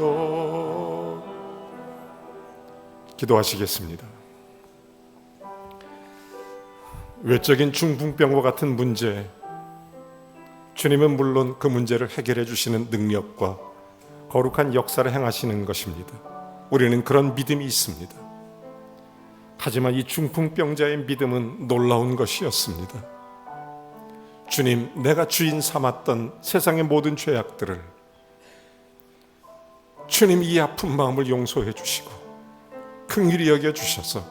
기도하시겠습니다. 외적인 중풍병과 같은 문제, 주님은 물론 그 문제를 해결해 주시는 능력과 거룩한 역사를 행하시는 것입니다. 우리는 그런 믿음이 있습니다. 하지만 이 중풍병자의 믿음은 놀라운 것이었습니다. 주님, 내가 주인 삼았던 세상의 모든 죄악들을 주님 이 아픈 마음을 용서해 주시고 긍휼히 여겨 주셔서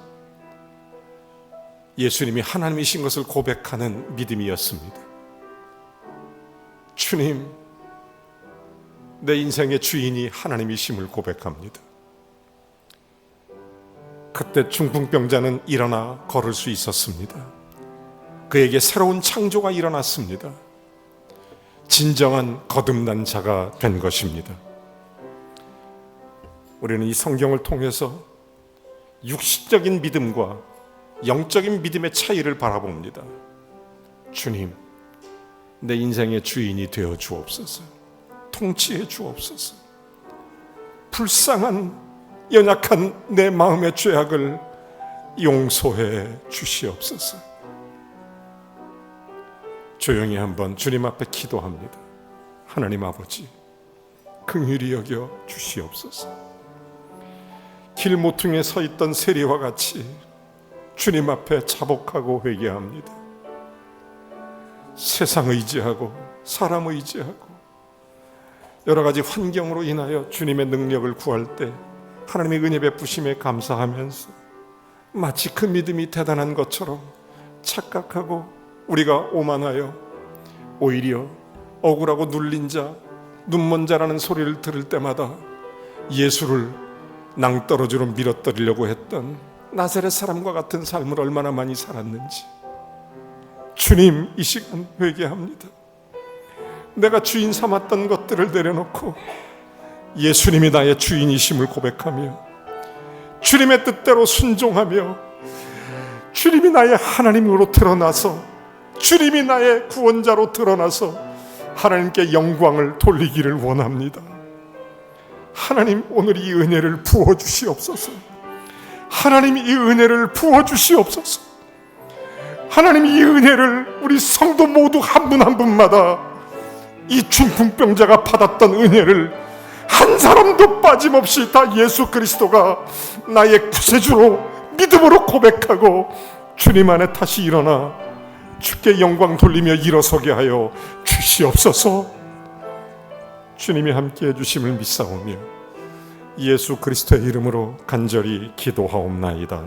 예수님이 하나님이신 것을 고백하는 믿음이었습니다. 주님, 내 인생의 주인이 하나님이심을 고백합니다. 그때 중풍병자는 일어나 걸을 수 있었습니다. 그에게 새로운 창조가 일어났습니다. 진정한 거듭난 자가 된 것입니다. 우리는 이 성경을 통해서 육신적인 믿음과 영적인 믿음의 차이를 바라봅니다. 주님, 내 인생의 주인이 되어 주옵소서. 통치해 주옵소서. 불쌍한 연약한 내 마음의 죄악을 용서해 주시옵소서. 조용히 한번 주님 앞에 기도합니다. 하나님 아버지, 긍휼히 여겨 주시옵소서. 길 모퉁이에 서 있던 세리와 같이 주님 앞에 자복하고 회개합니다. 세상 의지하고 사람 의지하고 여러 가지 환경으로 인하여 주님의 능력을 구할 때 하나님의 은혜 베푸심에 감사하면서 마치 그 믿음이 대단한 것처럼 착각하고 우리가 오만하여 오히려 억울하고 눌린 자, 눈먼 자라는 소리를 들을 때마다 예수를 낭떠러지로 밀어뜨리려고 했던 나사렛 사람과 같은 삶을 얼마나 많이 살았는지 주님, 이 시간 회개합니다. 내가 주인 삼았던 것들을 내려놓고 예수님이 나의 주인이심을 고백하며 주님의 뜻대로 순종하며 주님이 나의 하나님으로 드러나서 주님이 나의 구원자로 드러나서 하나님께 영광을 돌리기를 원합니다. 하나님, 오늘 이 은혜를 부어주시옵소서. 하나님, 이 은혜를 부어주시옵소서. 하나님, 이 은혜를 우리 성도 모두 한 분 한 분마다 이 중풍병자가 받았던 은혜를 한 사람도 빠짐없이 다 예수 그리스도가 나의 구세주로 믿음으로 고백하고 주님 안에 다시 일어나 주께 영광 돌리며 일어서게 하여 주시옵소서. 주님이 함께해 주심을 믿사오며 예수 그리스도의 이름으로 간절히 기도하옵나이다.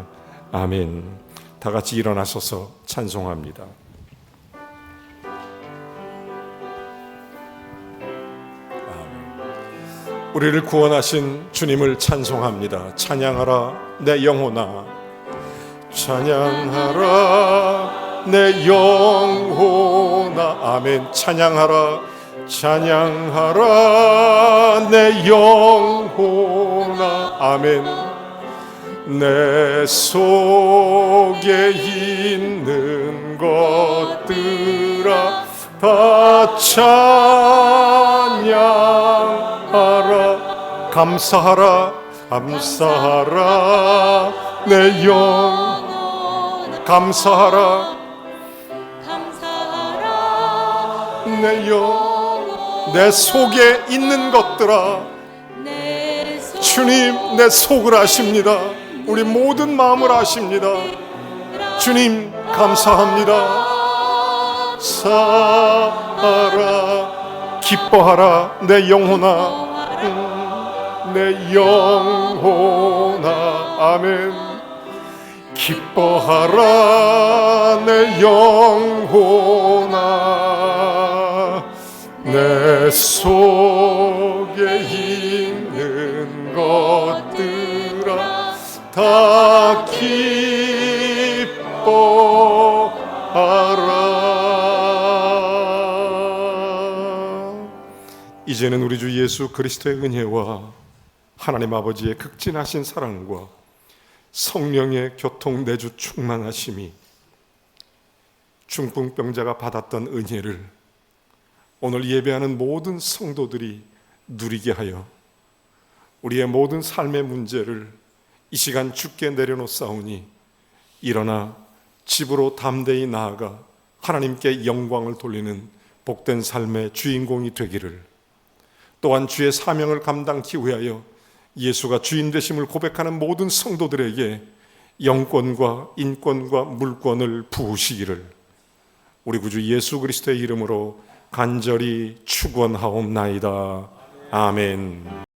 아멘. 다 같이 일어나셔서 찬송합니다. 아멘. 우리를 구원하신 주님을 찬송합니다. 찬양하라 내 영혼아, 찬양하라 내 영혼아. 아멘. 찬양하라, 찬양하라 내 영혼아. 아멘. 내 속에 있는 것들아 다 찬양하라. 감사하라, 감사하라 내 영혼. 감사하라, 감사하라 내 영혼. 내 속에 있는 것들아, 주님 내 속을 아십니다. 우리 모든 마음을 아십니다. 주님 감사합니다. 사하라, 기뻐하라 내 영혼아, 내 영혼아. 아멘. 기뻐하라 내 영혼아, 내 속에 있는 것들아 다 기뻐하라. 이제는 우리 주 예수 그리스도의 은혜와 하나님 아버지의 극진하신 사랑과 성령의 교통 내주 충만하심이 중풍병자가 받았던 은혜를 오늘 예배하는 모든 성도들이 누리게 하여 우리의 모든 삶의 문제를 이 시간 주께 내려놓사오니 일어나 집으로 담대히 나아가 하나님께 영광을 돌리는 복된 삶의 주인공이 되기를, 또한 주의 사명을 감당하기 위하여 예수가 주인 되심을 고백하는 모든 성도들에게 영권과 인권과 물권을 부으시기를 우리 구주 예수 그리스도의 이름으로 간절히 축원하옵나이다. 아멘.